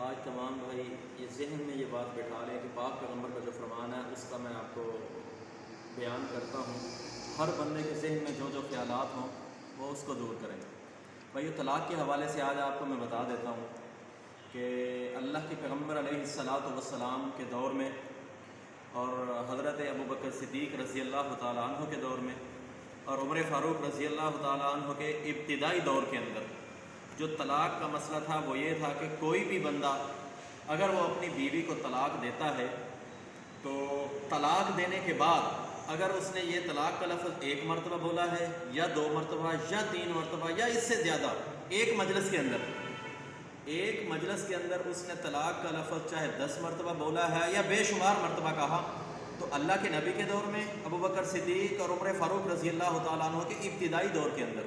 آج تمام بھائی یہ ذہن میں یہ بات بٹھا لیں کہ پاک پیغمبر کا جو فرمان ہے اس کا میں آپ کو بیان کرتا ہوں. ہر بندے کے ذہن میں جو جو خیالات ہوں وہ اس کو دور کریں. بھائی یہ طلاق کے حوالے سے آج آپ کو میں بتا دیتا ہوں کہ اللہ کے پیغمبر علیہ الصلاۃ والسلام کے دور میں اور حضرت ابوبکر صدیق رضی اللہ تعالیٰ عنہ کے دور میں اور عمر فاروق رضی اللہ تعالیٰ عنہ کے ابتدائی دور کے اندر جو طلاق کا مسئلہ تھا وہ یہ تھا کہ کوئی بھی بندہ اگر وہ اپنی بیوی کو طلاق دیتا ہے تو طلاق دینے کے بعد اگر اس نے یہ طلاق کا لفظ ایک مرتبہ بولا ہے یا 2 مرتبہ یا 3 مرتبہ یا اس سے زیادہ ایک مجلس کے اندر اس نے طلاق کا لفظ چاہے 10 مرتبہ بولا ہے یا بے شمار مرتبہ کہا تو اللہ کے نبی کے دور میں ابوبکر صدیق اور عمر فاروق رضی اللہ تعالیٰ عنہ کے ابتدائی دور کے اندر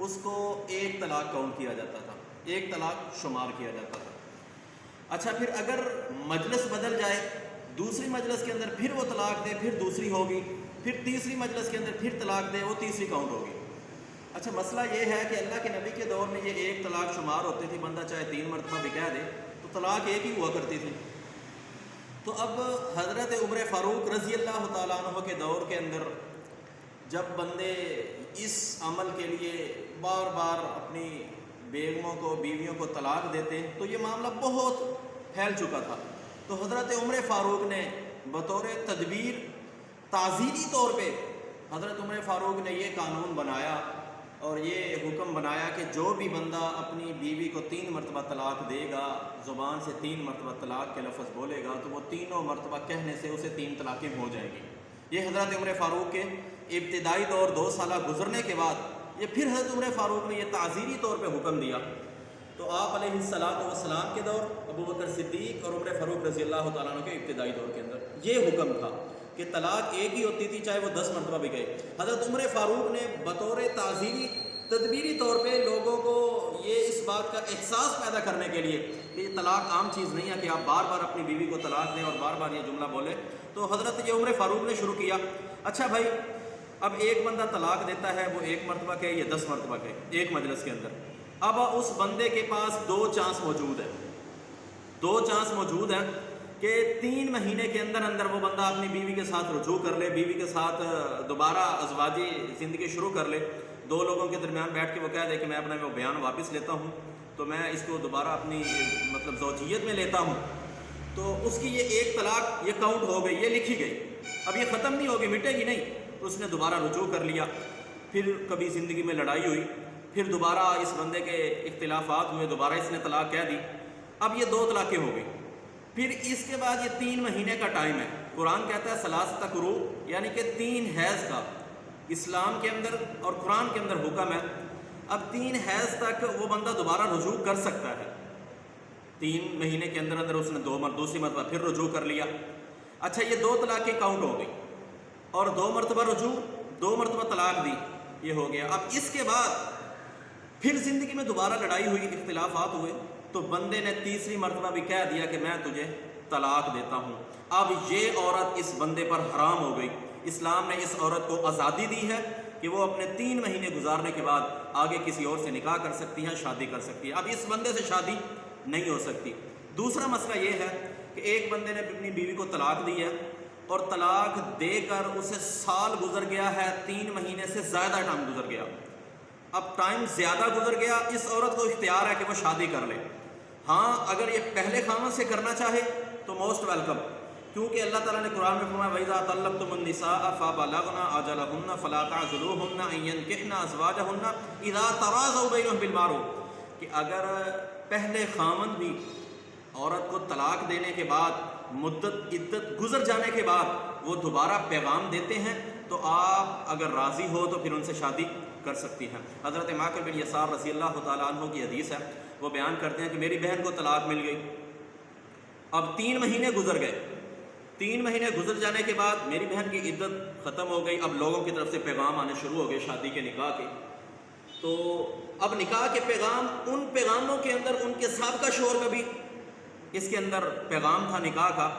اس کو ایک طلاق کاؤنٹ کیا جاتا تھا، ایک طلاق شمار کیا جاتا تھا. اچھا پھر اگر مجلس بدل جائے، دوسری مجلس کے اندر پھر وہ طلاق دے، پھر دوسری ہوگی، پھر تیسری مجلس کے اندر پھر طلاق دے، وہ تیسری کاؤنٹ ہوگی. اچھا مسئلہ یہ ہے کہ اللہ کے نبی کے دور میں یہ ایک طلاق شمار ہوتی تھی، بندہ چاہے 3 مرتبہ بھی کہہ دے تو طلاق ایک ہی ہوا کرتی تھی. تو اب حضرت عمر فاروق رضی اللہ تعالیٰ عنہ کے دور کے اندر جب بندے اس عمل کے لیے بار بار اپنی بیویوں کو طلاق دیتے تو یہ معاملہ بہت پھیل چکا تھا. تو حضرت عمر فاروق نے بطور تدبیر تعزیری طور پہ حضرت عمر فاروق نے یہ قانون بنایا اور یہ حکم بنایا کہ جو بھی بندہ اپنی بیوی کو 3 مرتبہ طلاق دے گا، زبان سے 3 مرتبہ طلاق کے لفظ بولے گا تو وہ تینوں مرتبہ کہنے سے اسے 3 طلاقیں ہو جائیں گی. یہ حضرت عمر فاروق کے ابتدائی دور 2 سالہ گزرنے کے بعد یہ پھر حضرت عمر فاروق نے یہ تعزیری طور پہ حکم دیا. تو آپ علیہ الصلاۃ والسلام کے دور، ابوبکر صدیق اور عمر فاروق رضی اللہ تعالیٰ عنہ کے ابتدائی دور کے اندر یہ حکم تھا کہ طلاق ایک ہی ہوتی تھی چاہے وہ 10 مرتبہ بھی گئے. حضرت عمر فاروق نے بطور تعزیری تدبیری طور پہ لوگوں کو یہ اس بات کا احساس پیدا کرنے کے لیے کہ یہ طلاق عام چیز نہیں ہے کہ آپ بار بار اپنی بیوی کو طلاق دیں اور بار بار یہ جملہ بولیں، تو حضرت یہ عمر فاروق نے شروع کیا. اچھا بھائی اب ایک بندہ طلاق دیتا ہے، وہ 1 مرتبہ کہے یا 10 مرتبہ کہے ایک مجلس کے اندر، اب اس بندے کے پاس 2 چانس موجود ہیں. 2 چانس موجود ہیں کہ 3 مہینے کے اندر وہ بندہ اپنی بیوی کے ساتھ رجوع کر لے، بیوی کے ساتھ دوبارہ ازواجی زندگی شروع کر لے. 2 لوگوں کے درمیان بیٹھ کے وہ کہہ دے کہ میں اپنا وہ بیان واپس لیتا ہوں، تو میں اس کو دوبارہ اپنی زوجیت میں لیتا ہوں، تو اس کی یہ ایک طلاق یہ کاؤنٹ ہو گئی، یہ لکھی گئی، اب یہ ختم نہیں ہوگی، مٹے گی نہیں. تو اس نے دوبارہ رجوع کر لیا، پھر کبھی زندگی میں لڑائی ہوئی، پھر دوبارہ اس بندے کے اختلافات ہوئے، دوبارہ اس نے طلاق کہہ دی، اب یہ 2 طلاقیں ہو گئی. پھر اس کے بعد یہ 3 مہینے کا ٹائم ہے. قرآن کہتا ہے ثلاثۃ قروء، یعنی کہ 3 حیض کا اسلام کے اندر اور قرآن کے اندر حکم ہے. اب 3 حیض تک وہ بندہ دوبارہ رجوع کر سکتا ہے. 3 مہینے کے اندر اس نے دوسری مرتبہ پھر رجوع کر لیا. اچھا یہ 2 طلاقیں کاؤنٹ ہو گئی اور 2 مرتبہ رجوع، 2 مرتبہ طلاق دی، یہ ہو گیا. اب اس کے بعد پھر زندگی میں دوبارہ لڑائی ہوئی، اختلافات ہوئے، تو بندے نے تیسری مرتبہ بھی کہہ دیا کہ میں تجھے طلاق دیتا ہوں. اب یہ عورت اس بندے پر حرام ہو گئی. اسلام نے اس عورت کو آزادی دی ہے کہ وہ اپنے 3 مہینے گزارنے کے بعد آگے کسی اور سے نکاح کر سکتی ہیں، شادی کر سکتی ہے. اب اس بندے سے شادی نہیں ہو سکتی. دوسرا مسئلہ یہ ہے کہ ایک بندے نے اپنی بیوی کو طلاق دی ہے اور طلاق دے کر اسے سال گزر گیا ہے، 3 مہینے سے زیادہ ٹائم گزر گیا. اب ٹائم زیادہ گزر گیا، اس عورت کو اختیار ہے کہ وہ شادی کر لے. ہاں اگر یہ پہلے خامن سے کرنا چاہے تو موسٹ ویلکم، کیونکہ اللہ تعالیٰ نے قرآن میں فرمایا وَإِذَا طَلَّقْتُمُ النِّسَاءَ فَبَلَغْنَ أَجَلَهُنَّ فَلَا تَعْضُلُوهُنَّ أَن يَنكِحْنَ أَزْوَاجَهُنَّ إِذَا تَرَاضَوْا بَيْنَهُم بِالْمَعْرُوفِ، کہ اگر پہلے خامن بھی عورت کو طلاق دینے کے بعد عدت گزر جانے کے بعد وہ دوبارہ پیغام دیتے ہیں تو آپ اگر راضی ہو تو پھر ان سے شادی کر سکتی ہیں. حضرت ماقل بن یسار رضی اللہ تعالیٰ عنہ کی حدیث ہے، وہ بیان کرتے ہیں کہ میری بہن کو طلاق مل گئی. اب 3 مہینے گزر گئے، 3 مہینے گزر جانے کے بعد میری بہن کی عدت ختم ہو گئی. اب لوگوں کی طرف سے پیغام آنے شروع ہو گئے شادی کے، نکاح کے. تو اب نکاح کے پیغام، ان پیغاموں کے اندر ان کے سابقہ شوہر کا بھی اس کے اندر پیغام تھا نکاح کا،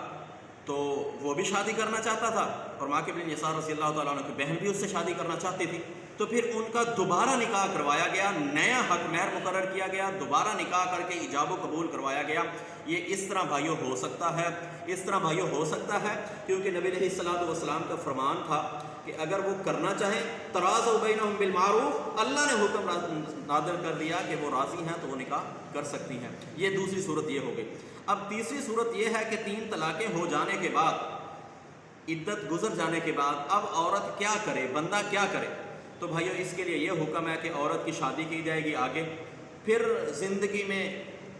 تو وہ بھی شادی کرنا چاہتا تھا اور ماقل بن یسار رضی اللہ تعالیٰ عنہ کی بہن بھی اس سے شادی کرنا چاہتی تھی. تو پھر ان کا دوبارہ نکاح کروایا گیا، نیا حق مہر مقرر کیا گیا، دوبارہ نکاح کر کے ایجاب و قبول کروایا گیا۔ یہ اس طرح بھائیوں ہو سکتا ہے، اس طرح بھائیوں ہو سکتا ہے، کیونکہ نبی علیہ الصلوۃ والسلام کا فرمان تھا کہ اگر وہ کرنا چاہیں تراضوا بینہم بالمعروف، اللہ نے حکم نازل کر دیا کہ وہ راضی ہیں تو وہ نکاح کر سکتی ہیں۔ یہ دوسری صورت یہ ہو گئی۔ اب تیسری صورت یہ ہے کہ 3 طلاقیں ہو جانے کے بعد، عدت گزر جانے کے بعد اب عورت کیا کرے، بندہ کیا کرے؟ تو بھائیو اس کے لیے یہ حکم ہے کہ عورت کی شادی کی جائے گی آگے، پھر زندگی میں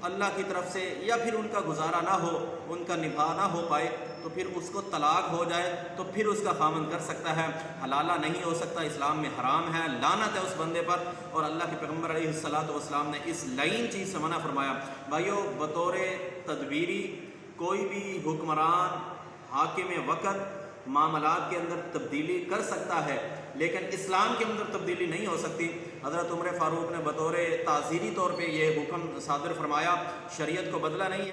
اللہ کی طرف سے یا پھر ان کا گزارا نہ ہو، ان کا نبھا نہ ہو پائے تو پھر اس کو طلاق ہو جائے تو پھر اس کا خامند کر سکتا ہے، حلالہ نہیں ہو سکتا، اسلام میں حرام ہے، لعنت ہے اس بندے پر۔ اور اللہ کے پیغمبر علیہ الصلوۃ والسلام نے اس لعین چیز سے منع فرمایا۔ بھائیو بطور تدبیری کوئی بھی حکمران، حاکم وقت معاملات کے اندر تبدیلی کر سکتا ہے، لیکن اسلام کے اندر تبدیلی نہیں ہو سکتی۔ حضرت عمر فاروق نے بطور تعزیری طور پہ یہ حکم صادر فرمایا، شریعت کو بدلا نہیں ہے۔